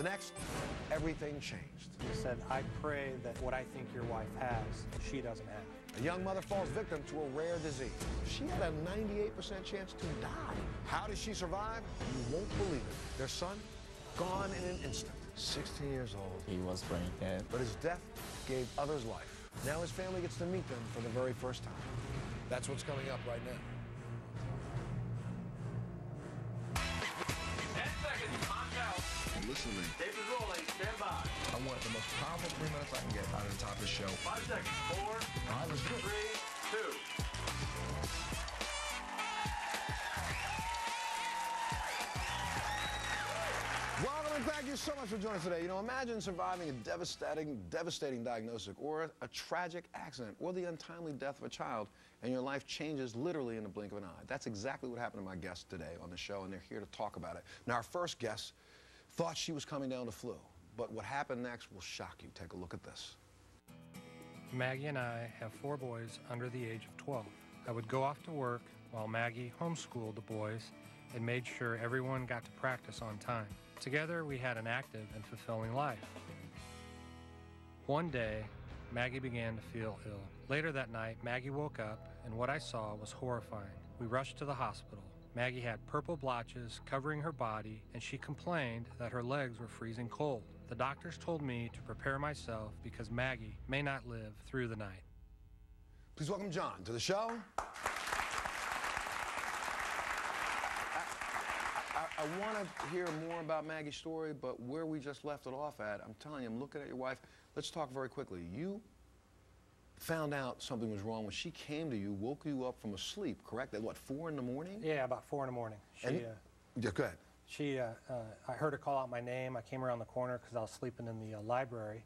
The next, everything changed. He said, I pray that what I think your wife has, she doesn't have. A young mother falls victim to a rare disease. She had a 98% chance to die. How did she survive? You won't believe it. Their son, gone in an instant. 16 years old. He was brain dead. But his death gave others life. Now his family gets to meet them for the very first time. That's what's coming up right now. 10 seconds, time's out. Listen to me. Tape is rolling, stand by. I want the most powerful 3 minutes I can get out of the top of the show. 5 seconds, 4, All right, let's do it. 3, 2. Welcome and thank you so much for joining us today. You know, imagine surviving a devastating diagnosis or a tragic accident or the untimely death of a child and your life changes literally in the blink of an eye. That's exactly what happened to my guests today on the show, and they're here to talk about it. Now, our first guest thought she was coming down the flu, but what happened next will shock you. Take a look at this. Maggie and I have 4 boys under the age of 12. I would go off to work while Maggie homeschooled the boys and made sure everyone got to practice on time. Together, we had an active and fulfilling life. One day, Maggie began to feel ill. Later that night, Maggie woke up, and what I saw was horrifying. We rushed to the hospital. Maggie had purple blotches covering her body, and she complained that her legs were freezing cold. The doctors told me to prepare myself because Maggie may not live through the night. Please welcome John to the show. I want to hear more about Maggie's story, but where we just left it off at, I'm telling you, I'm looking at your wife. Let's talk very quickly. You found out something was wrong when she came to you, woke you up from a sleep, correct? At what, 4 in the morning? Yeah, about 4 in the morning. Yeah, go ahead. I heard her call out my name. I came around the corner because I was sleeping in the library,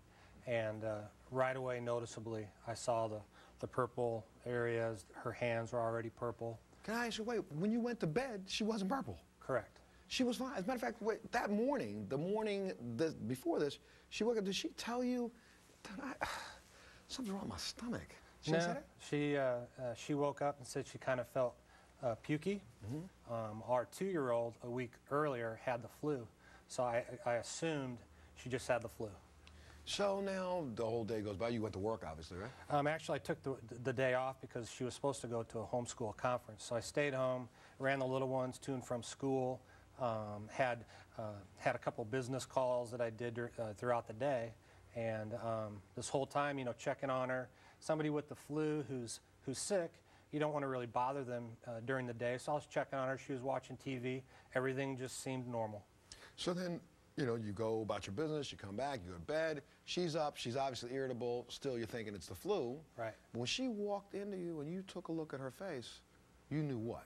and right away, noticeably, I saw the purple areas. Her hands were already purple. Can I ask you, wait, when you went to bed, she wasn't purple? Correct. She was fine. As a matter of fact, wait, that morning, before this, she woke up. Did she tell you that something's wrong with my stomach? She no, said it? she woke up and said she kind of felt pukey. Our 2-year-old a week earlier had the flu, so I assumed she just had the flu. So now the whole day goes by. You went to work, obviously, right? Actually, I took the day off because she was supposed to go to a homeschool conference. So I stayed home, ran the little ones to and from school, had a couple business calls that I did throughout the day, and this whole time, you know, checking on her. Somebody with the flu who's sick, you don't want to really bother them during the day. So I was checking on her. She was watching TV. Everything just seemed normal. So then, you know, you go about your business, you come back, you go to bed, she's up, she's obviously irritable, still you're thinking it's the flu. Right. But when she walked into you and you took a look at her face, you knew what?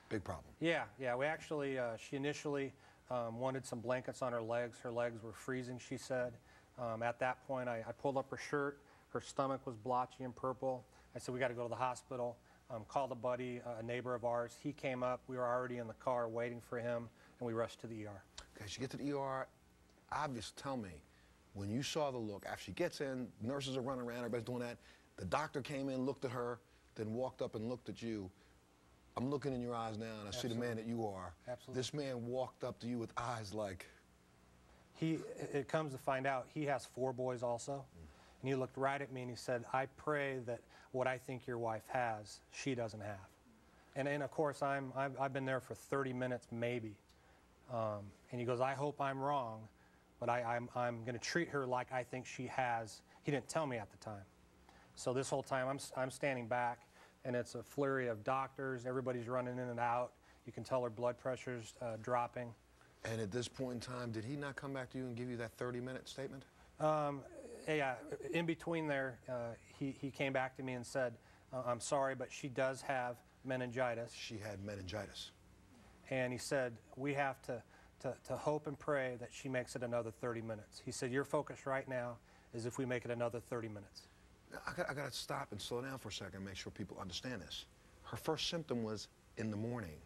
Big problem. Yeah, we actually, she initially wanted some blankets on her legs. Her legs were freezing, she said. At that point, I pulled up her shirt. Her stomach was blotchy and purple. I said, we got to go to the hospital. Called a buddy, a neighbor of ours. He came up. We were already in the car waiting for him, and we rushed to the ER. Okay, she gets to the ER. Obviously, tell me, when you saw the look, after she gets in, nurses are running around, everybody's doing that. The doctor came in, looked at her, then walked up and looked at you. I'm looking in your eyes now, and I see the man that you are. Absolutely. This man walked up to you with eyes like... It comes to find out, he has 4 boys also. And he looked right at me and he said, I pray that what I think your wife has, she doesn't have. And of course, I've been there for 30 minutes maybe. And he goes, I hope I'm wrong, but I'm going to treat her like I think she has. He didn't tell me at the time. So this whole time, I'm standing back, and it's a flurry of doctors. Everybody's running in and out. You can tell her blood pressure's dropping. And at this point in time, did he not come back to you and give you that 30-minute statement? Yeah, in between there, he came back to me and said, I'm sorry, but she does have meningitis. She had meningitis. And he said, we have to hope and pray that she makes it another 30 minutes. He said, your focus right now is if we make it another 30 minutes. I got to stop and slow down for a second and make sure people understand this. Her first symptom was in the morning.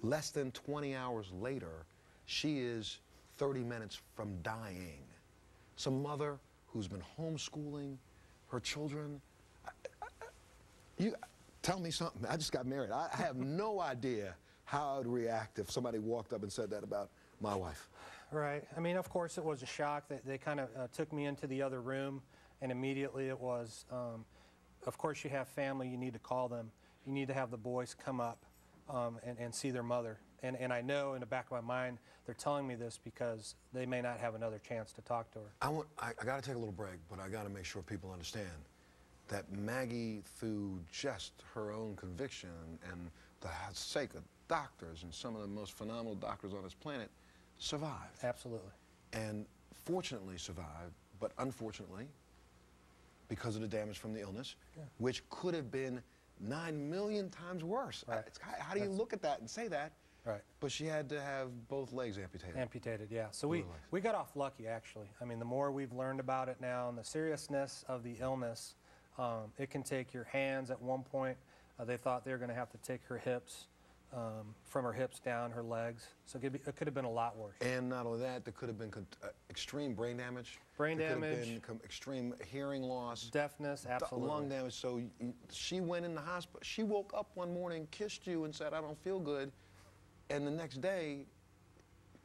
Less than 20 hours later, she is 30 minutes from dying. Some mother who's been homeschooling her children. You tell me something. I just got married. I have no idea how I would react if somebody walked up and said that about my wife. Right. I mean, of course, it was a shock. They kind of took me into the other room, and immediately it was, of course, you have family, you need to call them. You need to have the boys come up and see their mother. And I know in the back of my mind, they're telling me this because they may not have another chance to talk to her. I got to take a little break, but I got to make sure people understand that Maggie, through just her own conviction and the sake of doctors and some of the most phenomenal doctors on this planet, survived. Absolutely. And fortunately survived, but unfortunately, because of the damage from the illness, which could have been 9 million times worse. Right. How do you look at that and say that? Right. But she had to have both legs amputated. Amputated, yeah. So we got off lucky, actually. I mean, the more we've learned about it now and the seriousness of the illness, it can take your hands. At one point, they thought they were going to have to take her hips, from her hips down, her legs. So it could have been a lot worse. And not only that, there could have been extreme brain damage. Brain there damage. Could have been extreme hearing loss. Deafness, absolutely. Lung damage. So she went in the hospital. She woke up one morning, kissed you, and said, "I don't feel good." And the next day,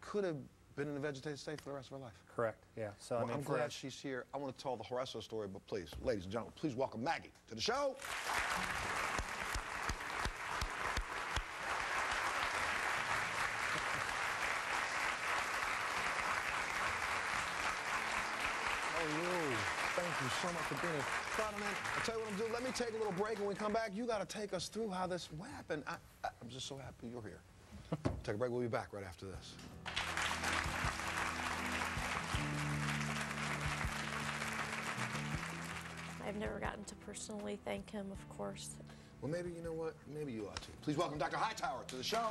could have been in a vegetative state for the rest of her life. Correct, yeah. So Well, I mean, I'm glad she's here. I want to tell the Horasso story, but please, ladies and gentlemen, please welcome Maggie to the show. Thank you so much for being here. Father, man, I'll tell you what I'm doing. Let me take a little break. When we come back, you got to take us through how what happened. I'm just so happy you're here. Take a break. We'll be back right after this. I've never gotten to personally thank him, of course. Well, maybe, you know what? Maybe you ought to. Please welcome Dr. Hightower to the show.